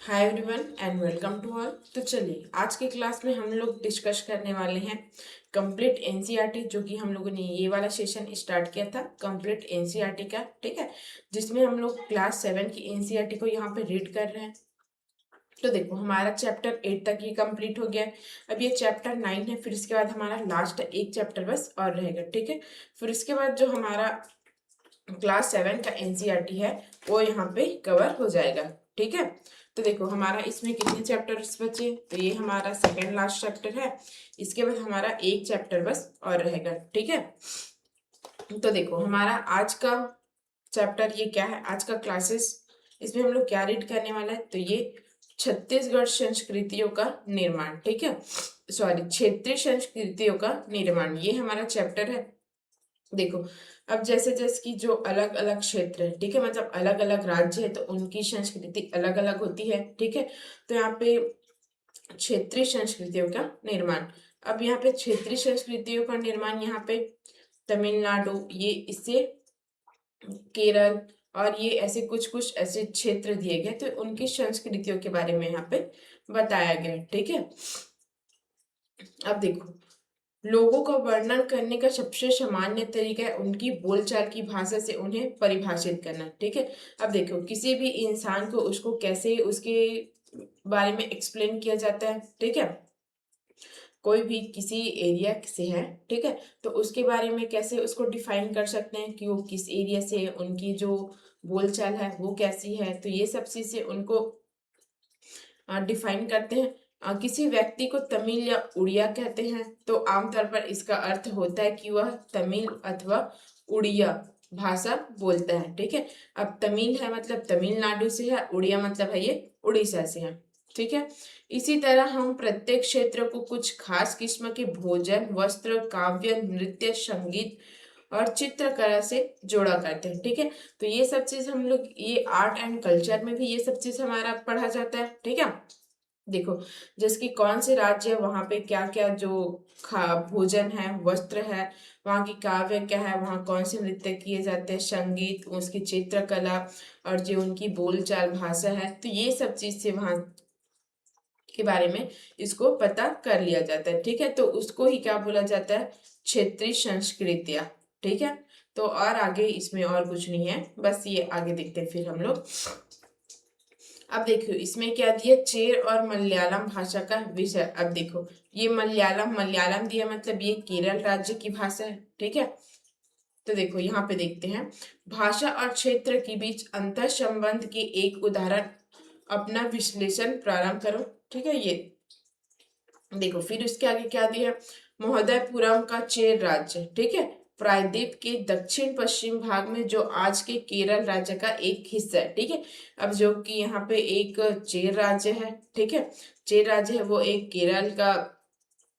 Hi everyone and welcome to all. तो चलिए आज की क्लास में हम लोग डिस्कस करने वाले हैं कंप्लीट एनसीईआरटी, जो कि हम लोगों ने ये वाला सेशन स्टार्ट किया था कंप्लीट एनसीईआरटी का। ठीक है, जिसमें हम लोग क्लास 7 की एनसीईआरटी को यहाँ पे रीड कर रहे हैं। तो देखो हमारा चैप्टर 8 तक ये कंप्लीट हो गया है। अब ये चैप्टर 9 है, फिर इसके बाद हमारा लास्ट एक चैप्टर बस और रहेगा। ठीक है, फिर इसके बाद जो हमारा क्लास 7 का एनसीईआरटी है वो यहाँ पे कवर हो जाएगा। ठीक है, तो देखो हमारा इसमें कितने चैप्टर्स बचे, तो ये हमारा सेकेंड लास्ट चैप्टर है। इसके बाद हमारा एक चैप्टर बस और रहेगा। ठीक है, तो देखो हमारा आज का चैप्टर ये क्या है, आज का क्लासेस इसमें हम लोग क्या रीड करने वाला है, तो ये छत्तीसगढ़ संस्कृतियों का निर्माण। ठीक है, सॉरी, क्षेत्रीय संस्कृतियों का निर्माण, ये हमारा चैप्टर है। देखो अब जैसे जैसे कि जो अलग अलग क्षेत्र है, ठीक है, मतलब अलग अलग राज्य है, तो उनकी संस्कृति अलग अलग होती है। ठीक है, तो यहाँ पे क्षेत्रीय संस्कृतियों का निर्माण, अब यहाँ पे क्षेत्रीय संस्कृतियों का निर्माण, यहाँ पे तमिलनाडु, ये इससे केरल और ये ऐसे कुछ कुछ ऐसे क्षेत्र दिए गए, तो उनकी संस्कृतियों के बारे में यहाँ पे बताया गया। ठीक है, अब देखो लोगों का वर्णन करने का सबसे सामान्य तरीका है उनकी बोलचाल की भाषा से उन्हें परिभाषित करना। ठीक है, अब देखो किसी भी इंसान को उसको कैसे उसके बारे में एक्सप्लेन किया जाता है। ठीक है, कोई भी किसी एरिया से है, ठीक है, तो उसके बारे में कैसे उसको डिफाइन कर सकते हैं कि वो किस एरिया से, उनकी जो बोलचाल है वो कैसी है, तो ये सब चीजें उनको डिफाइन करते हैं। किसी व्यक्ति को तमिल या उड़िया कहते हैं, तो आमतौर पर इसका अर्थ होता है कि वह तमिल अथवा उड़िया भाषा बोलता है। ठीक है, अब तमिल है मतलब तमिलनाडु से है, उड़िया मतलब है ये उड़ीसा से है। ठीक है, इसी तरह हम प्रत्येक क्षेत्र को कुछ खास किस्म के भोजन, वस्त्र, काव्य, नृत्य, संगीत और चित्रकला से जोड़ा करते हैं। ठीक है, तो ये सब चीज हम लोग ये आर्ट एंड कल्चर में भी ये सब चीज हमारा पढ़ा जाता है। ठीक है, देखो जैसे कि कौन से राज्य है वहां पे क्या क्या जो खा भोजन है, वस्त्र है, वहाँ की काव्य क्या है, वहाँ कौन से नृत्य किए जाते हैं, संगीत, उसकी चित्रकला और जो उनकी बोलचाल भाषा है, तो ये सब चीज से वहाँ के बारे में इसको पता कर लिया जाता है। ठीक है, तो उसको ही क्या बोला जाता है, क्षेत्रीय संस्कृतियाँ। ठीक है, तो और आगे इसमें और कुछ नहीं है, बस ये आगे देखते हैं फिर हम लोग। अब देखो इसमें क्या दिया, चेर और मलयालम भाषा का विषय। अब देखो ये मलयालम मलयालम दिया मतलब ये केरल राज्य की भाषा है। ठीक है, तो देखो यहाँ पे देखते हैं, भाषा और क्षेत्र के बीच अंतर संबंध के एक उदाहरण अपना विश्लेषण प्रारंभ करो। ठीक है, ये देखो फिर उसके आगे क्या दिया, महोदयपुरम का चेर राज्य, ठीक है, प्रायद्वीप के दक्षिण पश्चिम भाग में जो आज के केरल राज्य का एक हिस्सा है। ठीक है, अब जो कि यहाँ पे एक चेर राज्य है, ठीक है, चेर राज्य है वो एक केरल का,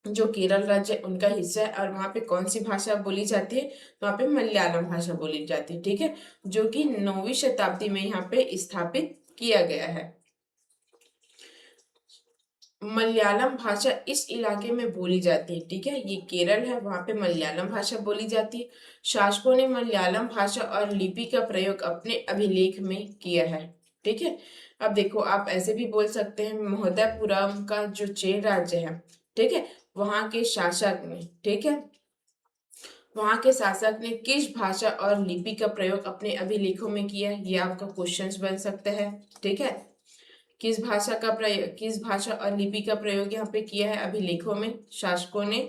जो केरल राज्य है उनका हिस्सा है, और वहाँ पे कौन सी भाषा बोली जाती है, तो वहाँ पे मलयालम भाषा बोली जाती है। ठीक है, जो कि 9वीं शताब्दी में यहाँ पे स्थापित किया गया है। मलयालम भाषा इस इलाके में बोली जाती है। ठीक है, ये केरल है, वहां पे मलयालम भाषा बोली जाती है। शासकों ने मलयालम भाषा और लिपि का प्रयोग अपने अभिलेख में किया है। ठीक है, अब देखो आप ऐसे भी बोल सकते हैं, महोदयपुरम का जो चेर राज्य है, ठीक है, वहां के शासक ने, ठीक है, वहां के शासक ने किस भाषा और लिपि का प्रयोग अपने अभिलेखों में किया है, ये आपका क्वेश्चन बन सकता है। ठीक है, किस भाषा का प्रयोग, किस भाषा और लिपि का प्रयोग यहाँ पे किया है अभिलेखों में शासकों ने।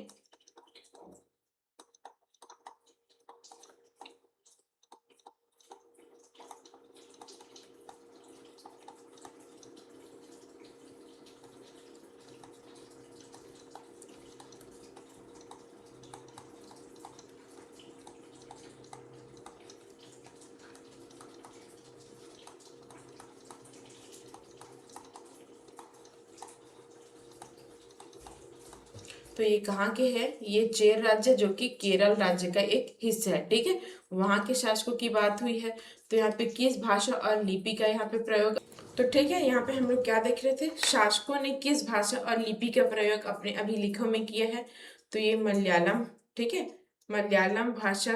तो ये कहाँ के है, ये चेर राज्य जो कि केरल राज्य का एक हिस्सा है। ठीक है, वहां के शासकों की बात हुई है, तो यहाँ पे किस भाषा और लिपि का यहाँ पे प्रयोग, तो ठीक है, यहाँ पे हम लोग क्या देख रहे थे, शासकों ने किस भाषा और लिपि का प्रयोग अपने अभिलेखों में किया है, तो ये मलयालम। ठीक है, मलयालम भाषा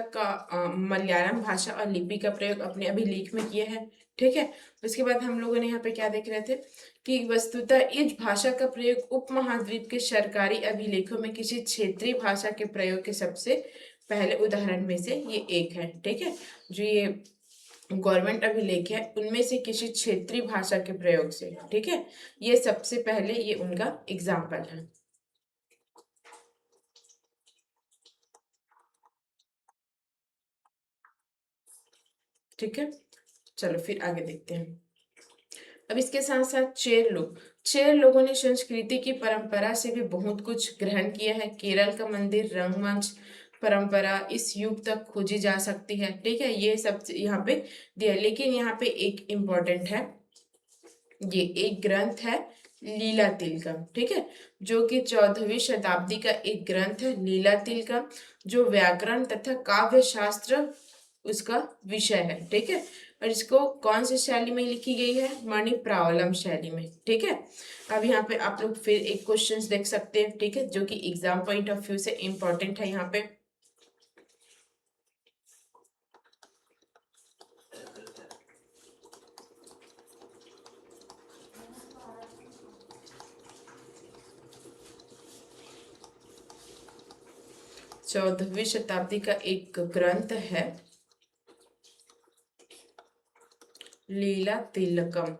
और लिपि का प्रयोग अपने अभिलेख में किया है। ठीक है, उसके बाद हम लोगों ने यहाँ पे क्या देख रहे थे कि वस्तुतः इस भाषा का प्रयोग उपमहाद्वीप के सरकारी अभिलेखों में किसी क्षेत्रीय भाषा के प्रयोग के सबसे पहले उदाहरण में से ये एक है। ठीक है, जो ये गवर्नमेंट अभिलेख है उनमें से किसी क्षेत्रीय भाषा के प्रयोग से, ठीक है, ये सबसे पहले ये उनका एग्जाम्पल है। ठीक है, चलो फिर आगे देखते हैं। अब इसके साथ साथ चेर लोगों ने संस्कृति की परंपरा से भी बहुत कुछ ग्रहण किया है। केरल का मंदिर रंगमंच परंपरा इस युग तक खोजी जा सकती है। ठीक है, ये सब यहाँ पे दिया, लेकिन यहाँ पे एक इम्पोर्टेंट है, ये एक ग्रंथ है लीला तिलकम। ठीक है, जो कि 14वीं शताब्दी का एक ग्रंथ है लीला तिलकम, जो व्याकरण तथा काव्य शास्त्र उसका विषय है। ठीक है, और इसको कौन सी शैली में लिखी गई है? मणिप्रावलम शैली में। ठीक है, अब यहाँ पे आप लोग फिर एक क्वेश्चन देख सकते हैं। ठीक है, जो कि एग्जाम पॉइंट ऑफ व्यू से इंपॉर्टेंट है। यहाँ पे चौदहवीं शताब्दी का एक ग्रंथ है लीला तिलकम।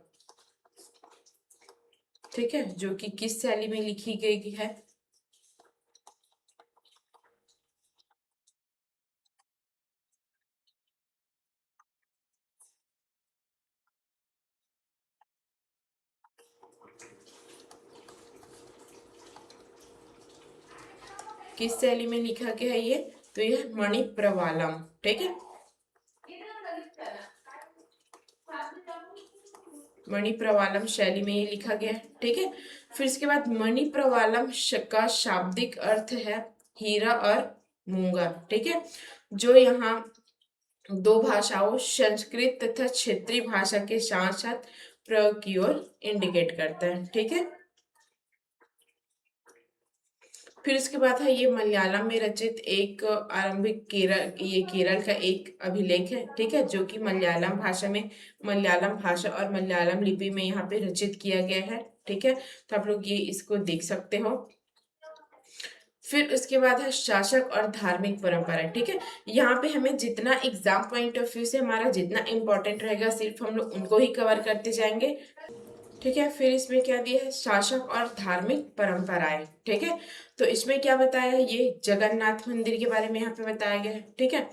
ठीक है, जो कि किस शैली में लिखी गई है? किस शैली में लिखा गया है ये? तो यह मणिप्रवालम। ठीक है, मणिप्रवालम शैली में ये लिखा गया है। ठीक है, फिर इसके बाद मणिप्रवालम का शाब्दिक अर्थ है हीरा और मूंगा। ठीक है, जो यहाँ दो भाषाओं संस्कृत तथा क्षेत्रीय भाषा के साथ साथ प्रयोग की ओर इंडिकेट करता है। ठीक है, फिर इसके बाद है ये मलयालम में रचित एक आरंभिक ये केरल का एक अभिलेख है। ठीक है, जो कि मलयालम भाषा में मलयालम भाषा और मलयालम लिपि में यहाँ पे रचित किया गया है। ठीक है, तो आप लोग ये इसको देख सकते हो। फिर उसके बाद है शासक और धार्मिक परंपरा। ठीक है, यहाँ पे हमें जितना एग्जाम पॉइंट ऑफ व्यू से हमारा जितना इंपॉर्टेंट रहेगा सिर्फ हम लोग उनको ही कवर करते जाएंगे। ठीक है, फिर इसमें क्या दिया है? शासक और धार्मिक परंपराएं। ठीक है, तो इसमें क्या बताया है? ये जगन्नाथ मंदिर के बारे में यहाँ पे बताया गया है। ठीक है,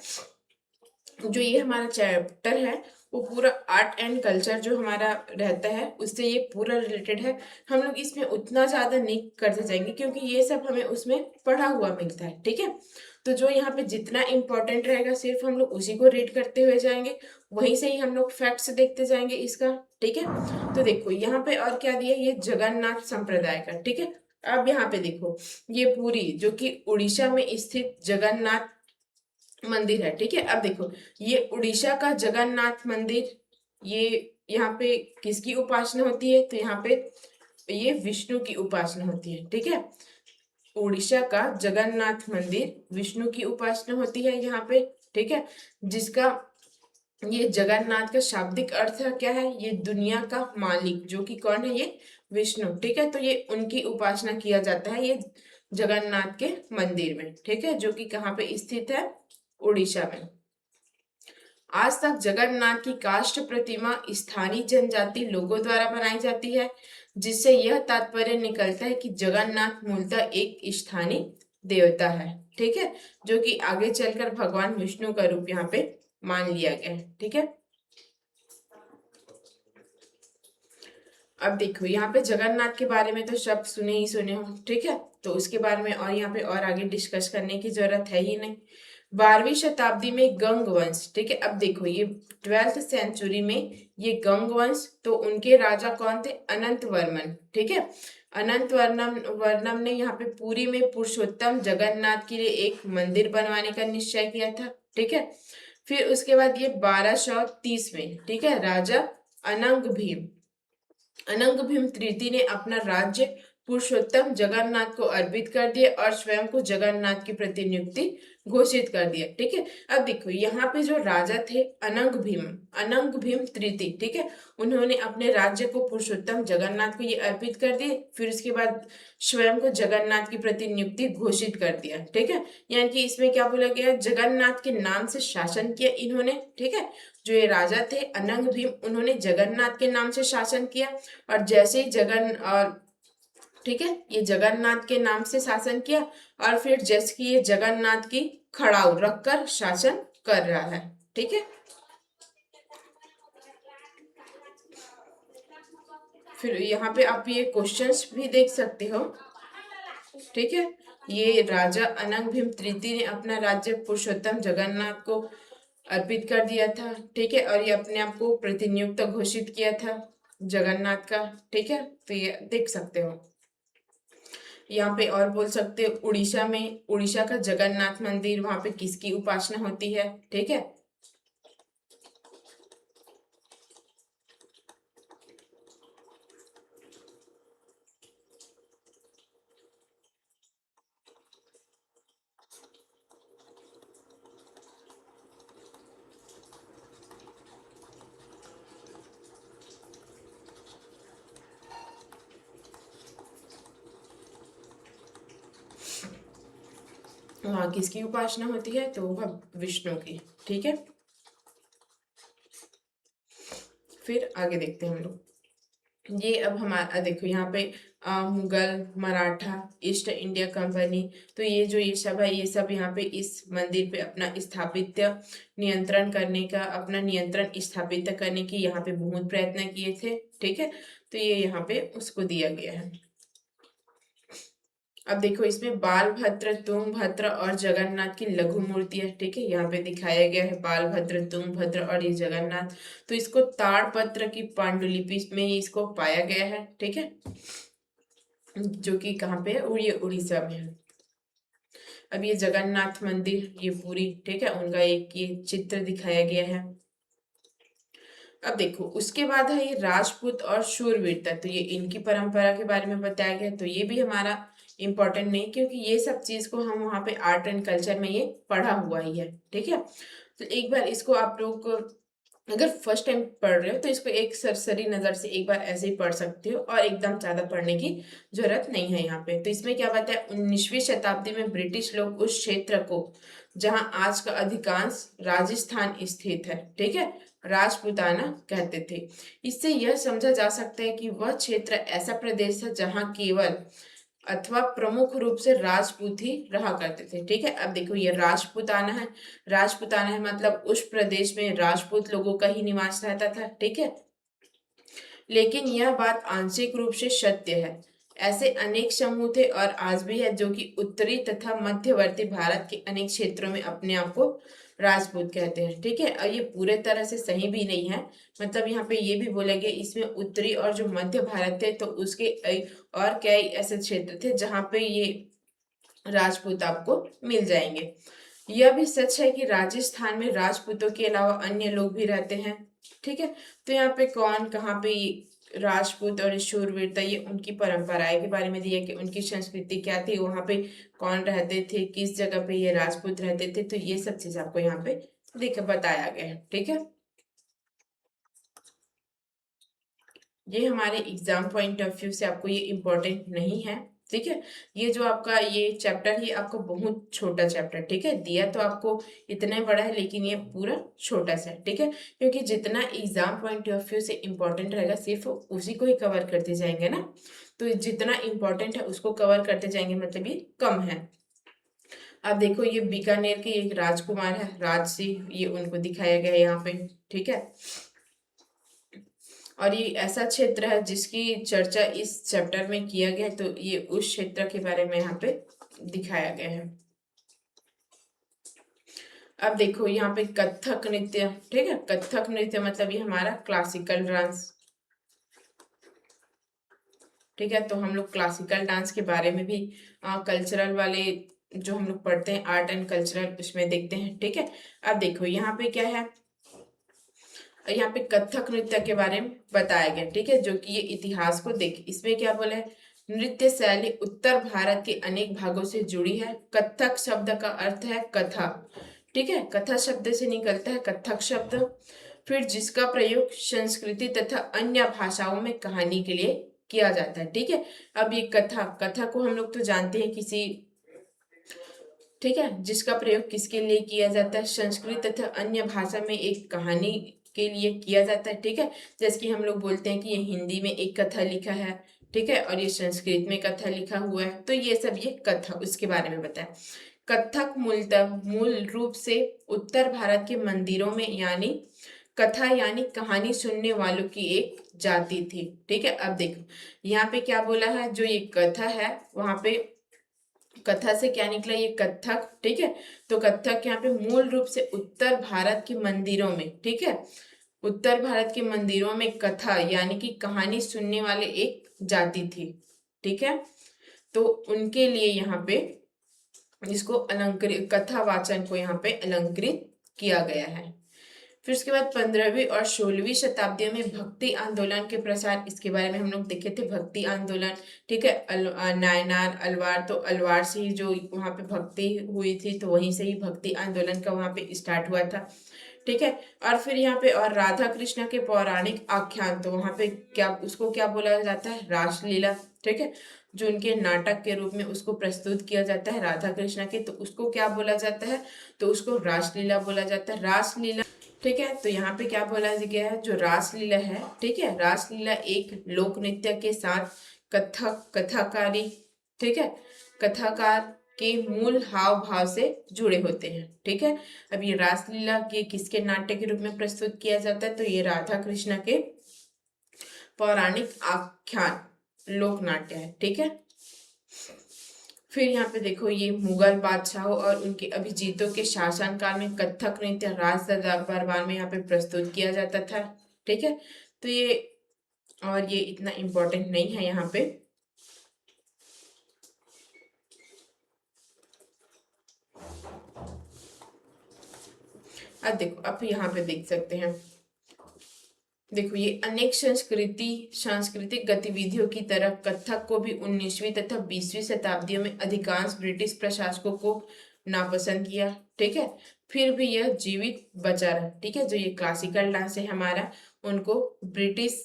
जो ये हमारा चैप्टर है वो पूरा आर्ट एंड कल्चर जो हमारा रहता है उससे ये पूरा रिलेटेड है। हम लोग इसमें उतना ज्यादा नहीं करते जाएंगे क्योंकि ये सब हमें उसमें पढ़ा हुआ मिलता है। ठीक है, तो जो यहाँ पे जितना इम्पोर्टेंट रहेगा सिर्फ हम लोग उसी को रीड करते हुए जाएंगे, वहीं से ही हम लोग फैक्ट्स देखते जाएंगे इसका। ठीक है, तो देखो यहाँ पे और क्या दिया, ये जगन्नाथ संप्रदाय का। ठीक है, अब यहाँ पे देखो ये पूरी जो कि उड़ीसा में स्थित जगन्नाथ मंदिर है। ठीक है, अब देखो ये उड़ीसा का जगन्नाथ मंदिर, ये यहाँ पे किसकी उपासना होती है? तो यहाँ पे ये विष्णु की उपासना होती है। ठीक है, उड़ीसा का जगन्नाथ मंदिर विष्णु की उपासना होती है यहाँ पे। ठीक है, जिसका ये जगन्नाथ का शाब्दिक अर्थ क्या है? ये दुनिया का मालिक, जो कि कौन है? ये विष्णु। ठीक है, तो ये उनकी उपासना किया जाता है ये जगन्नाथ के मंदिर में। ठीक है, जो कि कहाँ पे स्थित है? उड़ीसा में। आज तक जगन्नाथ की काष्ठ प्रतिमा स्थानीय जनजाति लोगों द्वारा बनाई जाती है, जिससे यह तात्पर्य निकलता है कि जगन्नाथ मूलतः एक स्थानीय देवता है। ठीक है, जो कि आगे चलकर भगवान विष्णु का रूप यहाँ पे मान लिया गया है। ठीक है, अब देखो यहाँ पे जगन्नाथ के बारे में तो सब सुने ही सुने हो। ठीक है, तो उसके बारे में और यहाँ पे और आगे डिस्कस करने की जरूरत है ही नहीं। 12वीं शताब्दी में गंग वंश। ठीक है, अब देखो ये 12th सेंचुरी में ये गंग वंश, तो उनके राजा कौन थे? अनंत वर्मन। ठीक है, अनंत वर्णम वर्णम ने यहाँ पे पुरी में पुरुषोत्तम जगन्नाथ के लिए एक मंदिर बनवाने का निश्चय किया था। ठीक है, फिर उसके बाद ये 1230 में, ठीक है, राजा अनंग भीम तृतीय ने अपना राज्य पुरुषोत्तम जगन्नाथ को अर्पित कर दिया और स्वयं को जगन्नाथ की प्रतिनियुक्ति घोषित कर दिया। ठीक है, अब देखो यहाँ पे जो राजा थे अनंग भीम तृतीय, ठीक है, उन्होंने अपने राज्य को पुरुषोत्तम जगन्नाथ को ये अर्पित कर दिए, फिर उसके बाद स्वयं को जगन्नाथ की प्रतिनियुक्ति घोषित कर दिया। ठीक है, यानी कि इसमें क्या बोला गया, जगन्नाथ के नाम से शासन किया इन्होंने। ठीक है, जो ये राजा थे अनंग भीम, उन्होंने जगन्नाथ के नाम से शासन किया, और जैसे ही ठीक है, ये जगन्नाथ के नाम से शासन किया, और फिर जैसे कि ये जगन्नाथ की खड़ाऊ रखकर शासन कर रहा है। ठीक है, फिर यहाँ पे आप ये क्वेश्चंस भी देख सकते हो। ठीक है, ये राजा अनंग भीम तृतीय ने अपना राज्य पुरुषोत्तम जगन्नाथ को अर्पित कर दिया था। ठीक है, और ये अपने आप को प्रतिनियुक्त घोषित किया था जगन्नाथ का। ठीक है, तो ये देख सकते हो। यहाँ पे और बोल सकते हो, उड़ीसा का जगन्नाथ मंदिर, वहां पे किसकी उपासना होती है। ठीक है, वहाँ किसकी उपासना होती है, तो वह विष्णु की। ठीक है, फिर आगे देखते हैं हम लोग। ये अब हमारा देखो यहाँ पे Mughal, Maratha, east India company, तो ये सब है, ये सब यहाँ पे इस मंदिर पे अपना नियंत्रण स्थापित करने की यहाँ पे बहुत प्रयत्न किए थे। ठीक है, तो ये यहाँ पे उसको दिया गया है। अब देखो इसमें बालभद्र, तुंगभद्र और जगन्नाथ की लघु मूर्ति है। ठीक है, यहाँ पे दिखाया गया है बालभद्र, तुंगभद्र और ये जगन्नाथ। तो इसको ताड़पत्र की पांडुलिपि में इसको पाया गया है। ठीक है, जो कि कहाँ पे है, और ये उड़ीसा में है। अब ये जगन्नाथ मंदिर, ये पूरी, ठीक है, उनका एक ये चित्र दिखाया गया है। अब देखो उसके बाद है ये राजपूत और शूरवीरता, तो ये इनकी परंपरा के बारे में बताया गया। तो ये भी हमारा इम्पोर्टेंट नहीं, क्योंकि ये सब चीज को हम वहाँ पे आर्ट एंड कल्चर में ये पढ़ा हुआ ही है। ठीक है, तो एक बार इसको आप लोग अगर फर्स्ट टाइम पढ़ रहे हो तो इसको एक सरसरी नजर से एक बार ऐसे ही पढ़ सकते हो, और एकदम ज्यादा पढ़ने की जरूरत नहीं है यहाँ पे। तो इसमें क्या बताया, 19वीं शताब्दी में ब्रिटिश लोग उस क्षेत्र को जहाँ आज का अधिकांश राजस्थान स्थित है, ठीक है, राजपुताना कहते थे। इससे यह समझा जा सकता है कि वह क्षेत्र ऐसा प्रदेश है जहाँ केवल अथवा प्रमुख रूप से राजपूत ही रहा करते थे। ठीक है, अब देखो ये राजपुताना है मतलब उस प्रदेश में राजपूत लोगों का ही निवास रहता था। ठीक है, लेकिन यह बात आंशिक रूप से सत्य है। ऐसे अनेक समूह थे और आज भी है, जो कि उत्तरी तथा मध्यवर्ती भारत के अनेक क्षेत्रों में अपने आप को राजपूत कहते हैं। ठीक है, और ये पूरे तरह से सही भी नहीं है। मतलब यहाँ पे ये भी बोला गया इसमें उत्तरी और जो मध्य भारत थे, तो उसके और कई ऐसे क्षेत्र थे जहाँ पे ये राजपूत आपको मिल जाएंगे। यह भी सच है कि राजस्थान में राजपूतों के अलावा अन्य लोग भी रहते हैं। ठीक है, तो यहाँ पे कौन कहाँ पे राजपूत और शूरवीरता, ये उनकी परंपराएं के बारे में दिया कि उनकी संस्कृति क्या थी, वहां पे कौन रहते थे, किस जगह पे ये राजपूत रहते थे, तो ये सब चीज आपको यहाँ पे बताया गया है। ठीक है, ये हमारे एग्जाम पॉइंट ऑफ व्यू से आपको ये इम्पोर्टेंट नहीं है। ठीक है, ये जो आपका ये चैप्टर है आपको बहुत छोटा चैप्टर, ठीक है, दिया तो आपको इतना बड़ा है, लेकिन ये पूरा छोटा सा है। ठीक है, क्योंकि जितना एग्जाम पॉइंट ऑफ व्यू से इम्पोर्टेंट रहेगा सिर्फ उसी को ही कवर करते जाएंगे ना, तो जितना इम्पोर्टेंट है उसको कवर करते जाएंगे, मतलब ये कम है। अब देखो ये बीकानेर के एक राजकुमार है, राज सिंह, ये उनको दिखाया गया है यहाँ पे। ठीक है, और ये ऐसा क्षेत्र है जिसकी चर्चा इस चैप्टर में किया गया है, तो ये उस क्षेत्र के बारे में यहाँ पे दिखाया गया है। अब देखो यहाँ पे कथक नृत्य, ठीक है, कथक नृत्य मतलब ये हमारा क्लासिकल डांस। ठीक है, तो हम लोग क्लासिकल डांस के बारे में भी कल्चरल वाले जो हम लोग पढ़ते हैं आर्ट एंड कल्चरल, उसमें देखते हैं। ठीक है, अब देखो यहाँ पे क्या है, यहाँ पे कथक नृत्य के बारे में बताया गया। ठीक है, जो कि ये इतिहास को देख, इसमें क्या बोला है, नृत्य शैली उत्तर भारत के अनेक भागों से जुड़ी है। कथक शब्द का अर्थ है कथा, ठीक है, कथा शब्द से निकलता है कथक शब्द। फिर जिसका प्रयोग संस्कृति तथा अन्य भाषाओं में कहानी के लिए किया जाता है, ठीक है। अब ये कथा, कथा को हम लोग तो जानते हैं किसी, ठीक है, जिसका प्रयोग किसके लिए किया जाता है, संस्कृत तथा अन्य भाषा में एक कहानी के लिए किया जाता है, ठीक है। जैसे कि हम लोग बोलते हैं कि ये हिंदी में एक कथा लिखा है, ठीक है, और ये संस्कृत में कथा लिखा हुआ है, तो ये सब ये कथा, उसके बारे में बताएं। कथक मूलतः मूल रूप से उत्तर भारत के मंदिरों में यानी कथा यानी कहानी सुनने वालों की एक जाति थी, ठीक है। अब देखो यहाँ पे क्या बोला है, जो ये कथा है वहां पे कथा से क्या निकला, ये कथक, ठीक है। तो कथक यहाँ पे मूल रूप से उत्तर भारत के मंदिरों में, ठीक है, उत्तर भारत के मंदिरों में कथा यानी कि कहानी सुनने वाले एक जाति थी, ठीक है। तो उनके लिए यहाँ पे इसको अलंकृत, कथा वाचन को यहाँ पे अलंकृत किया गया है। फिर उसके बाद 15वीं और 16वीं शताब्दियों में भक्ति आंदोलन के प्रसार, इसके बारे में हम लोग देखे थे, भक्ति आंदोलन, ठीक है। नायनार अलवार, तो अलवार से ही जो वहाँ पे भक्ति हुई थी, तो वहीं से ही भक्ति आंदोलन का वहाँ पे स्टार्ट हुआ था, ठीक है। और फिर यहाँ पे और राधा कृष्ण के पौराणिक आख्यान, तो वहाँ पे क्या, उसको क्या बोला जाता है, रासलीला, ठीक है। जो उनके नाटक के रूप में उसको प्रस्तुत किया जाता है राधा कृष्ण के, तो उसको क्या बोला जाता है, तो उसको रासलीला बोला जाता है, रासलीला, ठीक है। तो यहाँ पे क्या बोला गया है, जो रासलीला है, ठीक है, रासलीला एक लोक नृत्य के साथ कथाकारी, ठीक है, कथाकार के मूल हाव भाव से जुड़े होते हैं, ठीक है। अब ये रासलीला के किसके नाट्य के रूप में प्रस्तुत किया जाता है, तो ये राधा कृष्ण के पौराणिक आख्यान लोक नाट्य है, ठीक है। फिर यहाँ पे देखो ये मुगल बादशाहों और उनके अभिजीतों के शासनकाल में कथक नृत्य राज दरबार में यहाँ पे प्रस्तुत किया जाता था, ठीक है। तो ये, और ये इतना इम्पोर्टेंट नहीं है यहाँ पे। अब देखो, अब यहाँ पे देख सकते हैं, देखो ये अनेक सांस्कृतिक गतिविधियों की तरह कथक को भी 19वीं तथा 20वीं शताब्दियों में अधिकांश ब्रिटिश प्रशासकों को नापसंद किया, ठीक है। फिर भी यह जीवित बचा रहा, ठीक है। जो ये क्लासिकल डांस है हमारा, उनको ब्रिटिश,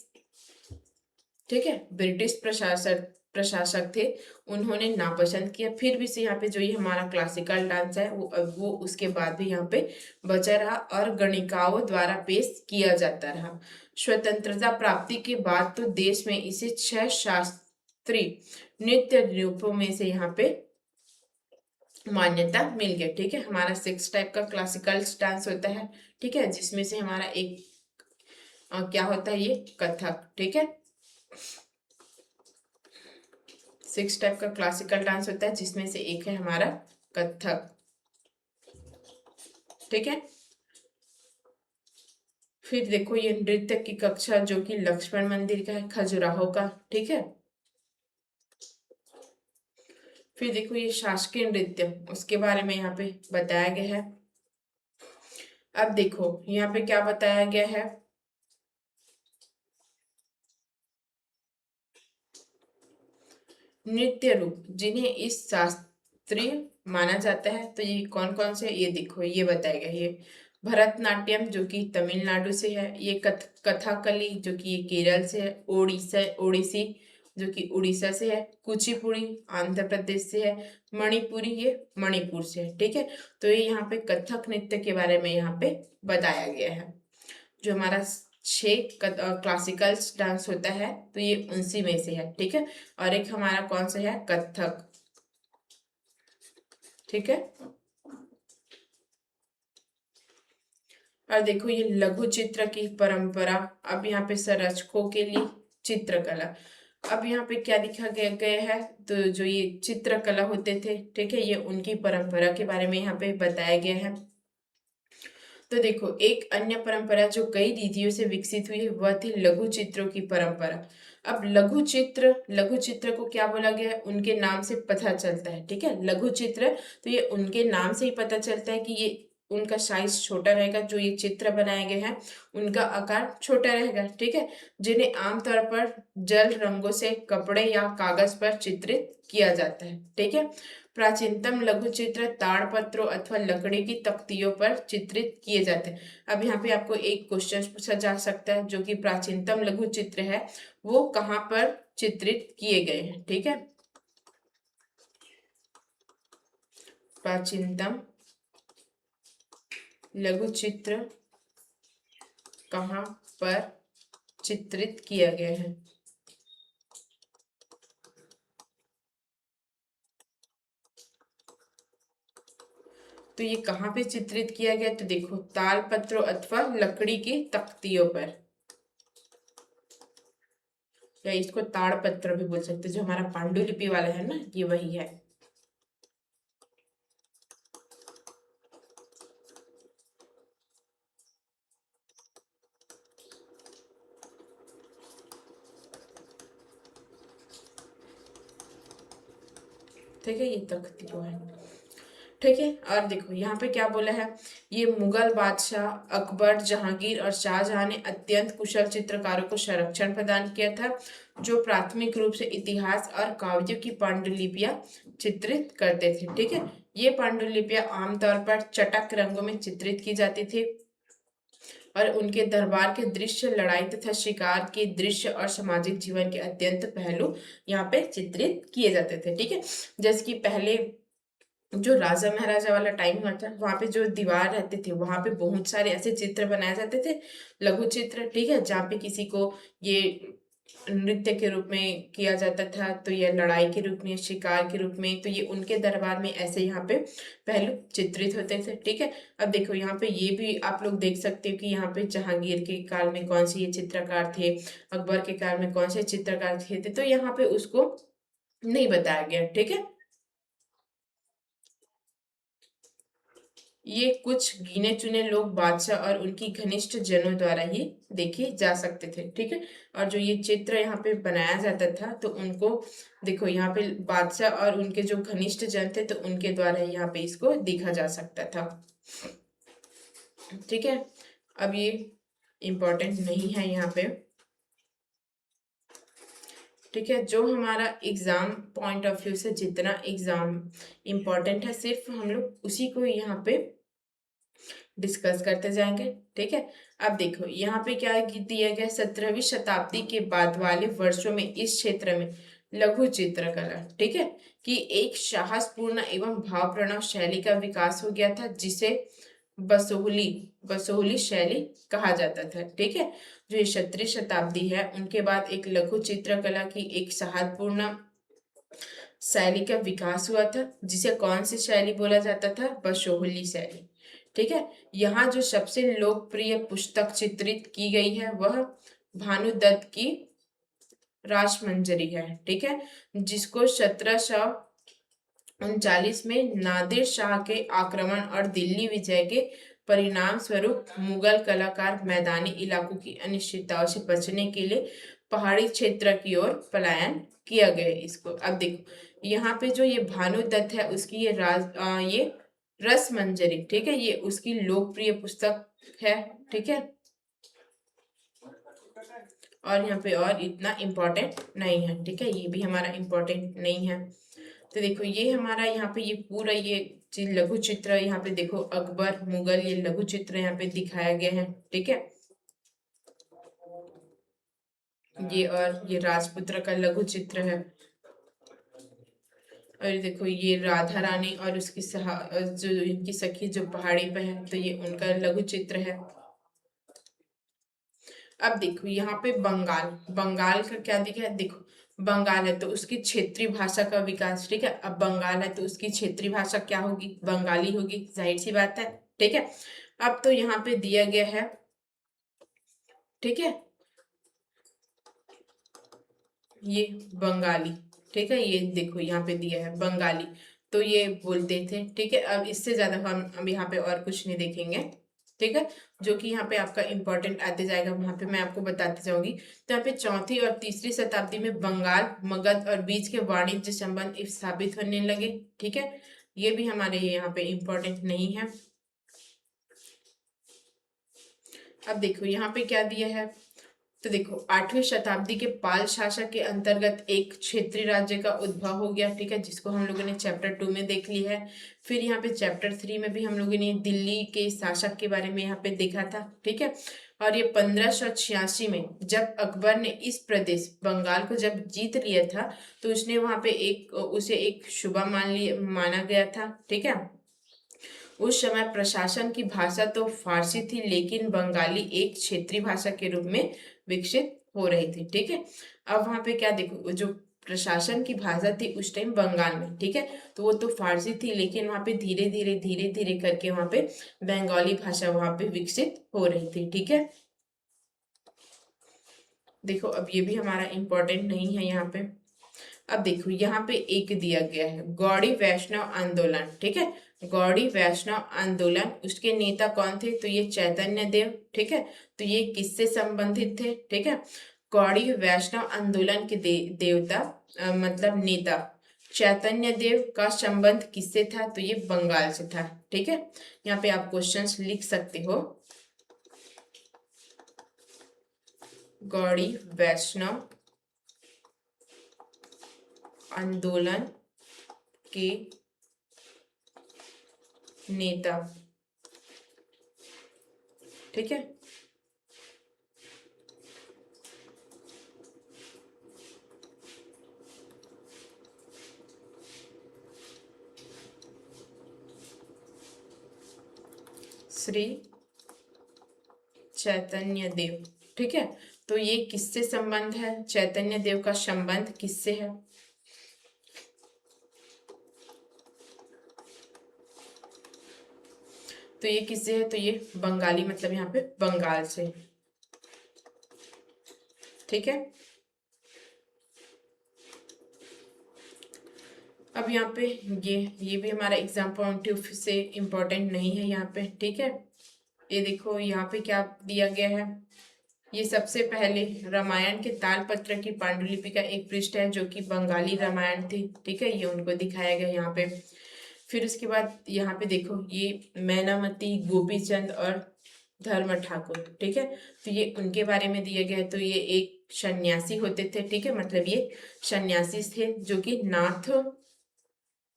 ठीक है, ब्रिटिश प्रशासक थे, उन्होंने नापसंद किया। फिर भी से यहाँ पे जो ये हमारा क्लासिकल डांस है वो उसके बाद भी यहाँ पे बचा रहा और गणिकाओं द्वारा पेश किया जाता रहा। स्वतंत्रता प्राप्ति के बाद तो देश में इसे 6 शास्त्रीय नृत्य रूपों में से यहाँ पे मान्यता मिल गई, ठीक है। हमारा 6 टाइप का क्लासिकल डांस होता है, ठीक है, जिसमें से हमारा एक क्या होता है, ये कथक, ठीक है। 6 टाइप का क्लासिकल डांस होता है, जिसमें से एक है हमारा कथक, ठीक है। फिर देखो ये नृत्य की कक्षा जो कि लक्ष्मण मंदिर का है, खजुराहो का, ठीक है। फिर देखो ये शासकीय नृत्य, उसके बारे में यहाँ पे बताया गया है। अब देखो यहाँ पे क्या बताया गया है, नृत्य रूप जिन्हें इस शास्त्रीय माना जाता है, तो ये कौन कौन से, ये देखो ये बताया गया, ये भरतनाट्यम जो कि तमिलनाडु से है, ये कथकली जो कि ये केरल से है, ओडिसी जो कि उड़ीसा से है, कुचिपुड़ी आंध्र प्रदेश से है, मणिपुरी ये मणिपुर से है, ठीक है। तो ये यहाँ पे कथक नृत्य के बारे में यहाँ पे बताया गया है। जो हमारा 6 क्लासिकल डांस होता है, तो ये उनसी में से है, ठीक है। और एक हमारा कौन सा है, कथक, ठीक है। और देखो ये लघु चित्र की परंपरा, अब यहाँ पे संरक्षकों के लिए चित्रकला, अब यहाँ पे क्या लिखा गया है, तो जो ये चित्रकला होते थे, ठीक है, ये उनकी परंपरा के बारे में यहाँ पे बताया गया है। तो देखो एक अन्य परंपरा जो कई रीतियों से विकसित हुई वह थी लघु चित्रों की परंपरा। अब लघु चित्र को क्या बोला गया है, उनके नाम से पता चलता है, ठीक है, लघु चित्र, तो ये उनके नाम से ही पता चलता है कि ये उनका साइज छोटा रहेगा, जो ये चित्र बनाए गए हैं उनका आकार छोटा रहेगा, ठीक है। जिन्हें आमतौर पर जल रंगों से कपड़े या कागज पर चित्रित किया जाता है, ठीक है। प्राचीनतम लघु चित्र ताड़पत्रों अथवा लकड़ी की तख्तियों पर चित्रित किए जाते हैं। अब यहाँ पे आपको एक क्वेश्चन पूछा जा सकता है, जो कि प्राचीनतम लघु चित्र है वो कहाँ पर चित्रित किए गए हैं, ठीक है। प्राचीनतम लघु चित्र कहाँ पर चित्रित किया गया है? तो ये कहाँ पे चित्रित किया गया? तो देखो, ताल पत्रों अथवा लकड़ी की तख्तियों पर, या इसको ताड़ पत्र भी बोल सकते, जो हमारा पांडुलिपि वाला है ना, ये वही है। ठीक है, ये तख्ती जो है, ठीक है। और देखो यहाँ पे क्या बोला है, ये मुगल बादशाह अकबर, जहांगीर और शाहजहां ने अत्यंत कुशल चित्रकारों को संरक्षण प्रदान किया था, जो प्राथमिक रूप से इतिहास और काव्यों की पांडुलिपियां चित्रित करते थे, ठीक है। ये पांडुलिपियां आमतौर पर चटक रंगों में चित्रित की जाती थी और उनके दरबार के दृश्य, लड़ाई तथा शिकार के दृश्य और सामाजिक जीवन के अत्यंत पहलू यहाँ पे चित्रित किए जाते थे, ठीक है। जैसे कि पहले जो राजा महाराजा वाला टाइम हुआ था, वहां पे जो दीवार रहते थे वहां पे बहुत सारे ऐसे चित्र बनाए जाते थे, लघु चित्र, ठीक है, जहाँ पे किसी को ये नृत्य के रूप में किया जाता था, तो ये लड़ाई के रूप में, शिकार के रूप में, तो ये उनके दरबार में ऐसे यहाँ पे पहलू चित्रित होते थे, ठीक है। अब देखो यहाँ पे ये भी आप लोग देख सकते हो कि यहाँ पे जहांगीर के काल में कौन से ये चित्रकार थे, अकबर के काल में कौन से चित्रकार थे, तो यहाँ पे उसको नहीं बताया गया, ठीक है। ये कुछ गिने चुने लोग, बादशाह और उनकी घनिष्ठ जनों द्वारा ही देखे जा सकते थे, ठीक है। और जो ये चित्र यहाँ पे बनाया जाता था, तो उनको देखो यहाँ पे बादशाह और उनके जो घनिष्ठ जन थे, तो उनके द्वारा यहाँ पे इसको देखा जा सकता था, ठीक है। अब ये इम्पोर्टेंट नहीं है यहाँ पे, ठीक है। जो हमारा एग्जाम पॉइंट ऑफ व्यू से जितना एग्जाम इम्पोर्टेंट है, सिर्फ हम लोग उसी को यहाँ पे डिस्कस करते जाएंगे, ठीक है। अब देखो यहाँ पे क्या दिया गया, 17वीं शताब्दी के बाद वाले वर्षों में इस क्षेत्र में लघु चित्रकला, ठीक है, कि एक साहसपूर्ण एवं भावप्रणव शैली का विकास हो गया था, जिसे बसोहली बसोहली शैली कहा जाता था, ठीक है। जो ये 17वीं शताब्दी है, उनके बाद एक लघु चित्रकला की एक साहसपूर्ण शैली का विकास हुआ था, जिसे कौन सी शैली बोला जाता था? बसोहली शैली, ठीक है। यहाँ जो सबसे लोकप्रिय पुस्तक चित्रित की गई है वह भानुदत्त की रासमंजरी है, ठीक है, जिसको 1739 में नादिर शाह के आक्रमण और दिल्ली विजय के परिणाम स्वरूप मुगल कलाकार मैदानी इलाकों की अनिश्चितताओं से बचने के लिए पहाड़ी क्षेत्र की ओर पलायन किया गया इसको। अब देखो यहाँ पे जो ये भानुदत्त है, उसकी ये रस मंजरी, ठीक है, ये उसकी लोकप्रिय पुस्तक है, ठीक है। और यहाँ पे और इतना इम्पोर्टेंट नहीं है, ठीक है, ये भी हमारा इम्पोर्टेंट नहीं है। तो देखो ये हमारा यहाँ पे ये पूरा ये चीज लघु चित्र, यहाँ पे देखो अकबर मुगल ये लघु चित्र यहाँ पे दिखाया गया है, ठीक है। ये और ये राजपुत्र का लघु चित्र है, और देखो ये राधा रानी और उसकी जो इनकी सखी जो पहाड़ी पे है, तो ये उनका लघु चित्र है। अब देखो यहाँ पे बंगाल, बंगाल का क्या दिखा है, देखो बंगाल है तो उसकी क्षेत्रीय भाषा का विकास, ठीक है। अब बंगाल है तो उसकी क्षेत्रीय भाषा क्या होगी? बंगाली होगी, जाहिर सी बात है, ठीक है। अब तो यहाँ पे दिया गया है, ठीक है, ये बंगाली, ठीक है, ये देखो यहाँ पे दिया है बंगाली, तो ये बोलते थे, ठीक है। अब इससे ज्यादा हम अब यहाँ पे और कुछ नहीं देखेंगे, ठीक है। जो कि यहाँ पे आपका इंपॉर्टेंट आते जाएगा, वहां पे मैं आपको बताते जाऊंगी। तो यहाँ पे 4वीं और 3री शताब्दी में बंगाल मगध और बीच के वाणिज्य संबंध स्थापित होने लगे, ठीक है। ये भी हमारे यहाँ पे इम्पोर्टेंट नहीं है। अब देखो यहाँ पे क्या दिया है, तो देखो 8वीं शताब्दी के पाल शासक के अंतर्गत एक क्षेत्रीय राज्य का उद्भव हो गया, ठीक है, जिसको हम लोगों ने चैप्टर 2 में देख लिया है। फिर यहाँ पे चैप्टर 3 में भी हम लोगों ने दिल्ली के शासक के बारे में यहाँ पे देखा था, ठीक है। और ये 1586 में जब अकबर ने इस प्रदेश बंगाल को जब जीत लिया था, तो उसने वहां पे उसे एक सूबा माना गया था, ठीक है। उस समय प्रशासन की भाषा तो फारसी थी, लेकिन बंगाली एक क्षेत्रीय भाषा के रूप में विकसित हो रही थी, ठीक है। अब वहां पे क्या देखो, जो प्रशासन की भाषा थी उस टाइम बंगाल में, ठीक है, तो वो तो फारसी थी, लेकिन वहां पे धीरे धीरे करके वहां पे बंगाली भाषा वहां पे विकसित हो रही थी, ठीक है। देखो अब ये भी हमारा इम्पोर्टेंट नहीं है यहाँ पे। अब देखो यहाँ पे एक दिया गया है गौड़ी वैष्णव आंदोलन, ठीक है। गौड़ी वैष्णव आंदोलन, उसके नेता कौन थे, तो ये चैतन्य देव, ठीक है। तो ये किससे संबंधित थे, ठीक है। गौड़ी वैष्णव आंदोलन के देवता मतलब नेता चैतन्य देव का संबंध किससे था, तो ये बंगाल से था, ठीक है। यहाँ पे आप क्वेश्चंस लिख सकते हो। गौड़ी वैष्णव आंदोलन के नेता, ठीक है। श्री चैतन्य देव, ठीक है। तो ये किससे संबंध है, चैतन्य देव का संबंध किससे है, तो ये किससे है, तो ये बंगाली मतलब यहाँ पे बंगाल से, ठीक है। अब यहाँ पे ये भी हमारा एग्जाम पॉइंट ऑफ से इम्पोर्टेंट नहीं है यहाँ पे, ठीक है। ये देखो यहाँ पे क्या दिया गया है, ये सबसे पहले रामायण के तालपत्र की पांडुलिपि का एक पृष्ठ है जो कि बंगाली रामायण थी, ठीक है, ये उनको दिखाया गया यहाँ पे। फिर उसके बाद यहाँ पे देखो ये मैनामती, गोपीचंद और धर्म ठाकुर, ठीक है, तो ये उनके बारे में दिया गया है। तो ये एक सन्यासी होते थे, ठीक है, मतलब ये सन्यासी थे जो कि नाथ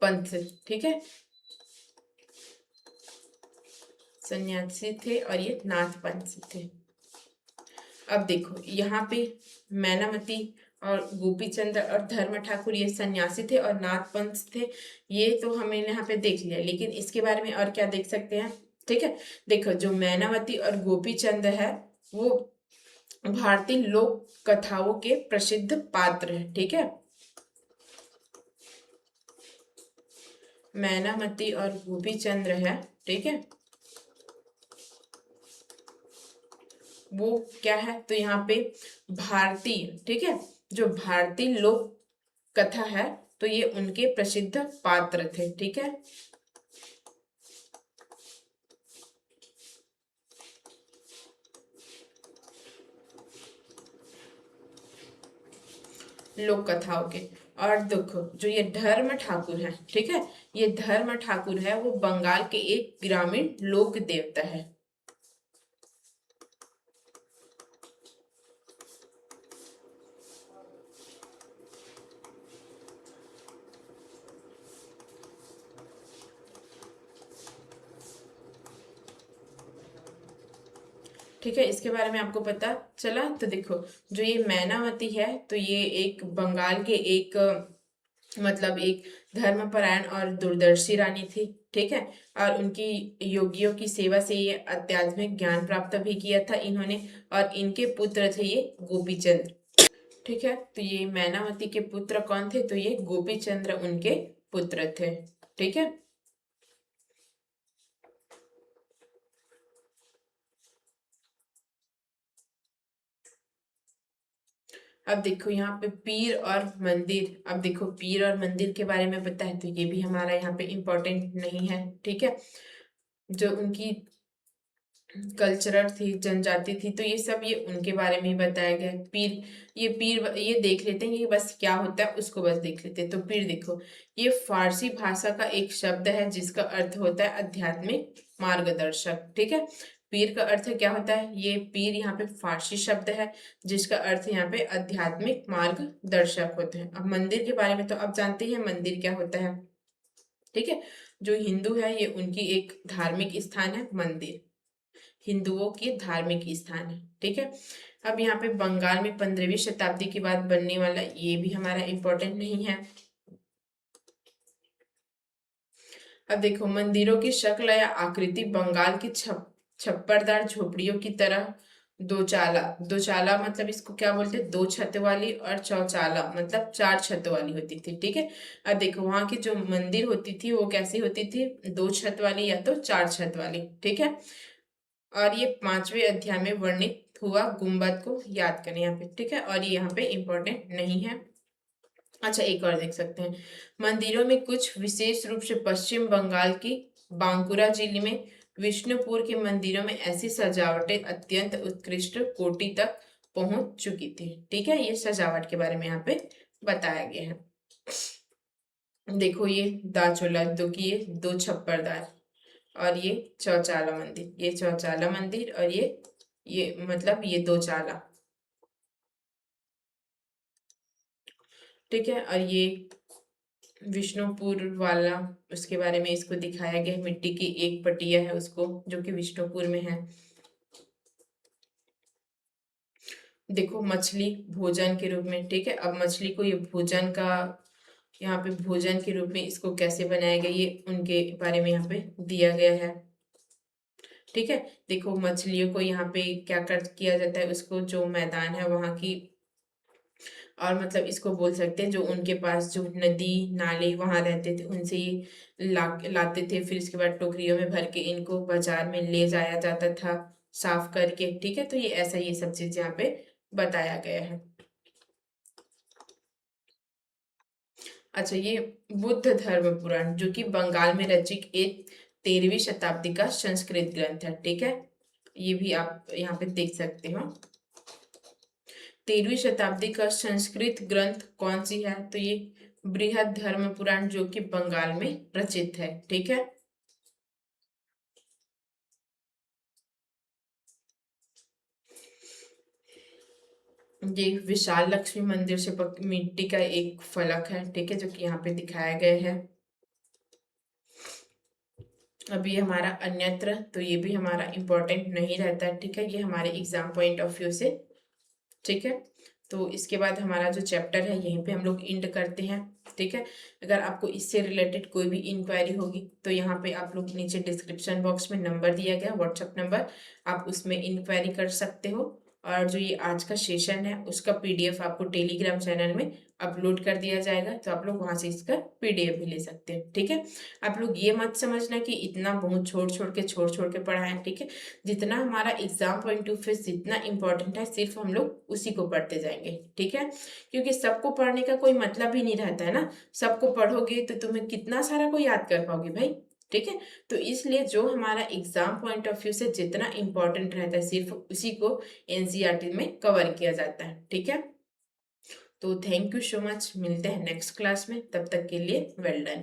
पंथ, ठीक है, सन्यासी थे और ये नाथ पंथ से थे। अब देखो यहाँ पे मैनामती और गोपीचंद्र और धर्म ठाकुर ये सन्यासी थे और नाथ पंथ थे, ये तो हमें यहाँ पे देख लिया, लेकिन इसके बारे में और क्या देख सकते हैं, ठीक है। देखो जो मैनावती और गोपीचंद है वो भारतीय लोक कथाओं के प्रसिद्ध पात्र है, ठीक है। मैनामती और गोपीचंद्र है, ठीक है, वो क्या है, तो यहाँ पे भारतीय, ठीक है, जो भारतीय लोक कथा है तो ये उनके प्रसिद्ध पात्र थे, ठीक है। लोक कथाओं के। और देखो जो ये धर्म ठाकुर है, ठीक है, ये धर्म ठाकुर है वो बंगाल के एक ग्रामीण लोक देवता है। ठीक है, इसके बारे में आपको पता चला। तो देखो जो ये मैनावती है तो ये एक बंगाल के एक मतलब एक धर्मपरायण और दूरदर्शी रानी थी, ठीक है। और उनकी योगियों की सेवा से ये आध्यात्मिक ज्ञान प्राप्त भी किया था इन्होंने। और इनके पुत्र थे ये गोपीचंद्र, ठीक है। तो ये मैनावती के पुत्र कौन थे, तो ये गोपीचंद्र उनके पुत्र थे, ठीक है। अब देखो यहाँ पे पीर और मंदिर, अब देखो पीर और मंदिर के बारे में पता है तो ये भी हमारा यहाँ पे इम्पोर्टेंट नहीं है, ठीक है। जो उनकी कल्चरल थी, जनजाति थी, तो ये सब ये उनके बारे में ही बताया गया है। पीर ये देख लेते हैं, ये बस क्या होता है उसको बस देख लेते हैं। तो पीर देखो ये फारसी भाषा का एक शब्द है जिसका अर्थ होता है आध्यात्मिक मार्गदर्शक, ठीक है। पीर का अर्थ क्या होता है? ये पीर यहाँ पे फारसी शब्द है जिसका अर्थ यहाँ पे आध्यात्मिक मार्गदर्शक होते हैं। अब मंदिर के बारे में तो आप जानते हैं मंदिर क्या होता है, ठीक है। जो हिंदू है ये उनकी एक धार्मिक स्थान है मंदिर, हिंदुओं की धार्मिक स्थान है, ठीक है। अब यहाँ पे बंगाल में 15वीं शताब्दी के बाद बनने वाला, ये भी हमारा इम्पोर्टेंट नहीं है। अब देखो मंदिरों की शक्ल या आकृति बंगाल की छप्परदार झोपड़ियों की तरह दो चाला मतलब इसको क्या बोलते हैं, दो छत वाली, और चौचाला मतलब चार छत वाली होती थी, ठीक है। अब देखो वहां की जो मंदिर होती थी वो कैसी होती थी, दो छत वाली या तो चार छत वाली, ठीक है। और ये 5वें अध्याय में वर्णित हुआ गुंबद को याद करें यहाँ पे, ठीक है। और ये यहाँ पे इम्पोर्टेंट नहीं है। अच्छा एक और देख सकते हैं, मंदिरों में कुछ विशेष रूप से पश्चिम बंगाल की बांकुरा जिले में विष्णुपुर के मंदिरों में ऐसी सजावटें अत्यंत उत्कृष्ट कोटि तक पहुंच चुकी थी, ठीक है। ये सजावट के बारे में यहाँ पे बताया गया है। देखो ये दाचोला दो की ये दो छप्परदार, और ये चौचाला मंदिर, ये चौचाला मंदिर, और ये मतलब ये दो चाला, ठीक है। और ये विष्णुपुर वाला, उसके बारे में इसको दिखाया गया है, मिट्टी की एक पटिया है उसको जो कि विष्णुपुर में है। देखो मछली भोजन के रूप में, ठीक है। अब मछली को ये भोजन का, यहाँ पे भोजन के रूप में इसको कैसे बनाया गया ये उनके बारे में यहाँ पे दिया गया है, ठीक है। देखो मछलियों को यहाँ पे क्या कर किया जाता है, उसको जो मैदान है वहाँ की, और मतलब इसको बोल सकते हैं जो उनके पास जो नदी नाले वहां रहते थे उनसे ये लाते थे, फिर इसके बाद टोकरियों में भर के इनको बाजार में ले जाया जाता था साफ करके, ठीक है। तो ये ऐसा ये सब चीज यहाँ पे बताया गया है। अच्छा ये बुद्ध धर्म पुराण जो कि बंगाल में रचित एक 13वीं शताब्दी का संस्कृत ग्रंथ है, ठीक है। ये भी आप यहाँ पे देख सकते हो। 13वीं शताब्दी का संस्कृत ग्रंथ कौन सी है, तो ये बृहद धर्म पुराण जो कि बंगाल में रचित है, ठीक है। ये विशाल लक्ष्मी मंदिर से मिट्टी का एक फलक है, ठीक है, जो कि यहाँ पे दिखाया गया है। अभी हमारा अन्यत्र, तो ये भी हमारा इम्पोर्टेंट नहीं रहता है, ठीक है। ये हमारे एग्जाम पॉइंट ऑफ व्यू से, ठीक है। तो इसके बाद हमारा जो चैप्टर है यहीं पे हम लोग एंड करते हैं, ठीक है। अगर आपको इससे रिलेटेड कोई भी इंक्वायरी होगी तो यहाँ पे आप लोग नीचे डिस्क्रिप्शन बॉक्स में नंबर दिया गया व्हाट्सएप नंबर, आप उसमें इंक्वायरी कर सकते हो। और जो ये आज का सेशन है उसका पीडीएफ आपको टेलीग्राम चैनल में अपलोड कर दिया जाएगा, तो आप लोग वहां से इसका पीडीएफ भी ले सकते हैं, ठीक है। आप लोग ये मत समझना कि इतना बहुत छोड़ छोड़ के पढ़ा है, ठीक है। जितना हमारा एग्जाम पॉइंट ऑफ व्यू जितना इंपॉर्टेंट है सिर्फ हम लोग उसी को पढ़ते जाएंगे, ठीक है। क्योंकि सबको पढ़ने का कोई मतलब ही नहीं रहता है ना, सबको पढ़ोगे तो तुम्हें कितना सारा को याद कर पाओगे भाई, ठीक है। तो इसलिए जो हमारा एग्जाम पॉइंट ऑफ व्यू से जितना इंपॉर्टेंट रहता है सिर्फ उसी को एनसीईआरटी में कवर किया जाता है, ठीक है। तो थैंक यू सो मच, मिलते हैं नेक्स्ट क्लास में, तब तक के लिए वेल डन।